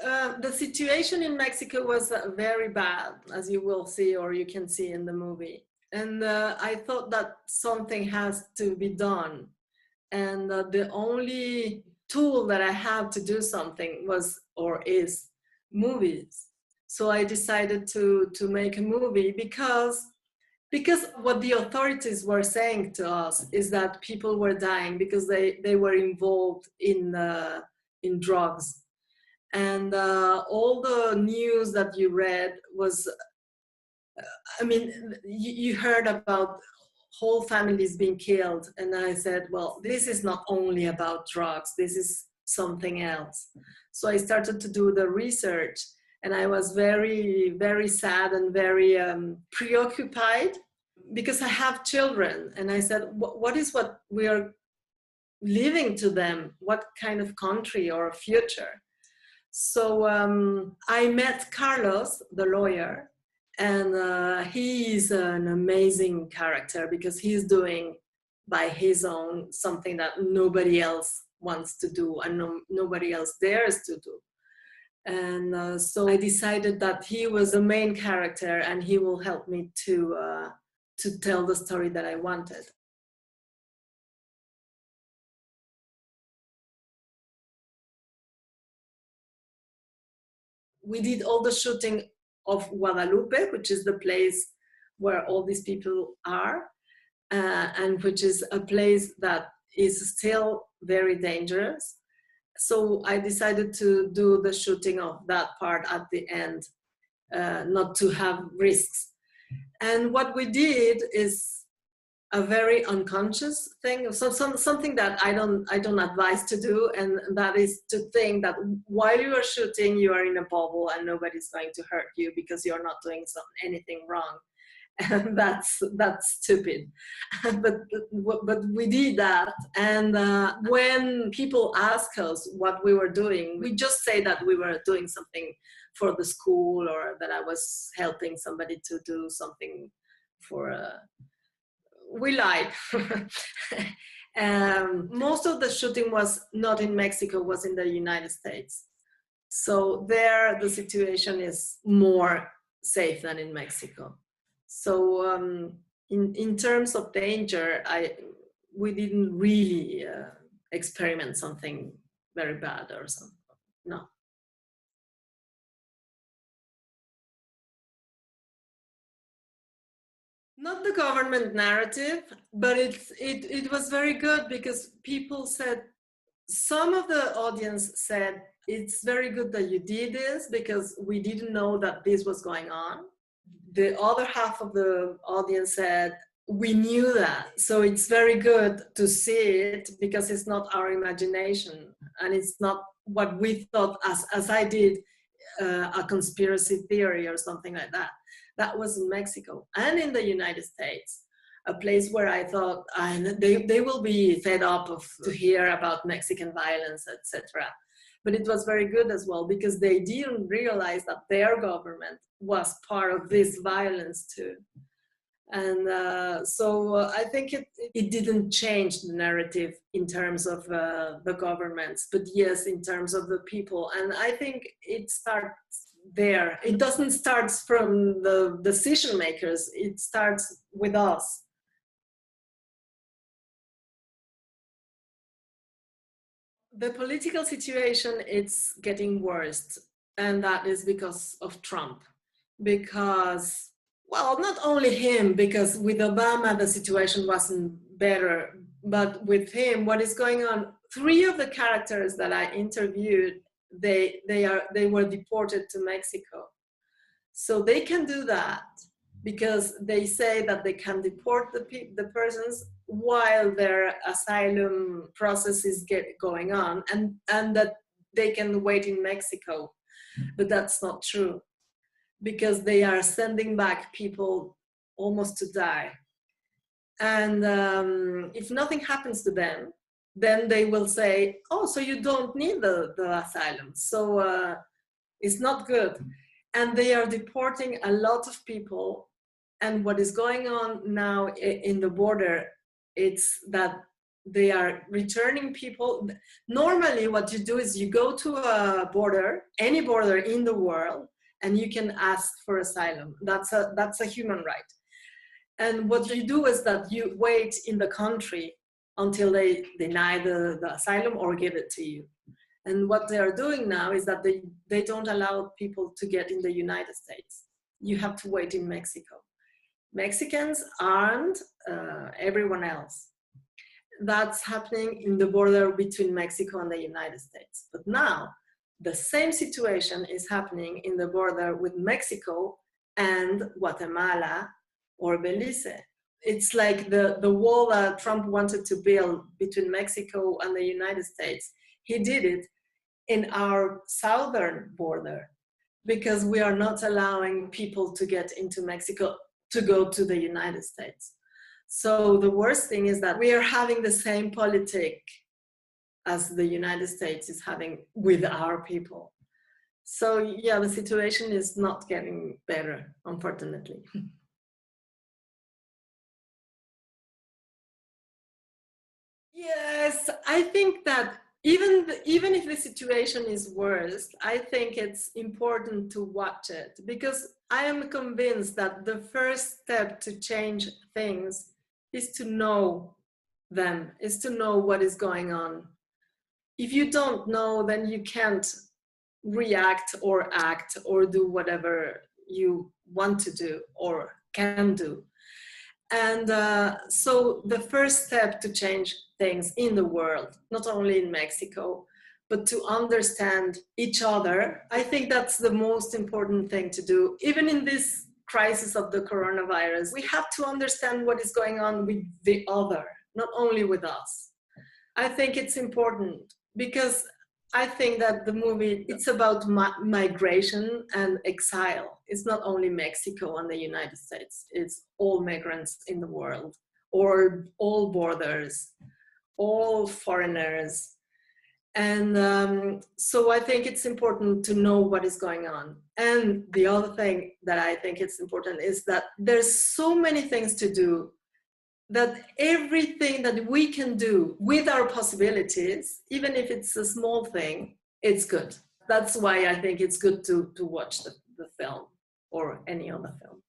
The situation in Mexico was very bad, as you will see, or you can see in the movie. And I thought that something has to be done. And the only tool that I have to do something was, or is, movies. So I decided to make a movie because what the authorities were saying to us is that people were dying because they were involved in drugs. And all the news that you read was, I mean, you heard about whole families being killed. And I said, well, this is not only about drugs, this is something else. So I started to do the research, and I was very, very sad and very preoccupied because I have children. And I said, what is what we are leaving to them? What kind of country or future? So I met Carlos, the lawyer, and he is an amazing character because he's doing by his own something that nobody else wants to do and nobody else dares to do. And so I decided that he was the main character and he will help me to tell the story that I wanted. We did all the shooting of Guadalupe, which is the place where all these people are, and which is a place that is still very dangerous. So I decided to do the shooting of that part at the end, not to have risks. And what we did is a very unconscious thing, so something that I don't advise to do, and that is to think that while you are shooting, you are in a bubble and nobody's going to hurt you because you're not doing anything wrong. And that's stupid. but we did that, and when people ask us what we were doing, we just say that we were doing something for the school, or that I was helping somebody to do something for we lied. Most of the shooting was not in Mexico, was in the United States. So there the situation is more safe than in Mexico. So in terms of danger, we didn't really experiment something very bad or something. No. Not the government narrative, but it was very good because people said, some of the audience said, it's very good that you did this because we didn't know that this was going on. The other half of the audience said, we knew that. So it's very good to see it because it's not our imagination and it's not what we thought, as I did, a conspiracy theory or something like that. That was in Mexico and in the United States, a place where I thought they will be fed up to hear about Mexican violence, etc. But it was very good as well because they didn't realize that their government was part of this violence too. And so I think it didn't change the narrative in terms of the governments, but yes, in terms of the people. And I think it starts there. It doesn't start from the decision makers, it starts with us. The political situation, it's getting worse, and that is because of Trump. Because, well, not only him, because with Obama the situation wasn't better, but with him, what is going on, 3 of the characters that I interviewed, they were deported to Mexico. So they can do that because they say that they can deport the persons while their asylum process is going on, and that they can wait in Mexico. But that's not true, because they are sending back people almost to die. And if nothing happens to them, then they will say, oh, so you don't need the asylum. So it's not good. And they are deporting a lot of people. And what is going on now in the border, it's that they are returning people. Normally what you do is you go to a border, any border in the world, and you can ask for asylum. That's a human right. And what you do is that you wait in the country until they deny the asylum or give it to you. And what they are doing now is that they don't allow people to get in the United States. You have to wait in Mexico. Mexicans aren't everyone else. That's happening in the border between Mexico and the United States. But now, the same situation is happening in the border with Mexico and Guatemala or Belize. It's like the wall that Trump wanted to build between Mexico and the United States. He did it in our southern border because we are not allowing people to get into Mexico to go to the United States. So the worst thing is that we are having the same politic as the United States is having with our people. So yeah, the situation is not getting better, unfortunately. Yes, I think that even if the situation is worse, I think it's important to watch it because I am convinced that the first step to change things is to know them, is to know what is going on. If you don't know, then you can't react or act or do whatever you want to do or can do. And so the first step to change things in the world, not only in Mexico, but to understand each other, I think that's the most important thing to do. Even in this crisis of the coronavirus, we have to understand what is going on with the other, not only with us. I think it's important because I think that the movie, it's about migration and exile. It's not only Mexico and the United States, it's all migrants in the world, or all borders, all foreigners. And so I think it's important to know what is going on. And the other thing that I think it's important is that there's so many things to do that everything that we can do with our possibilities, even if it's a small thing, it's good. That's why I think it's good to watch the film or any other film.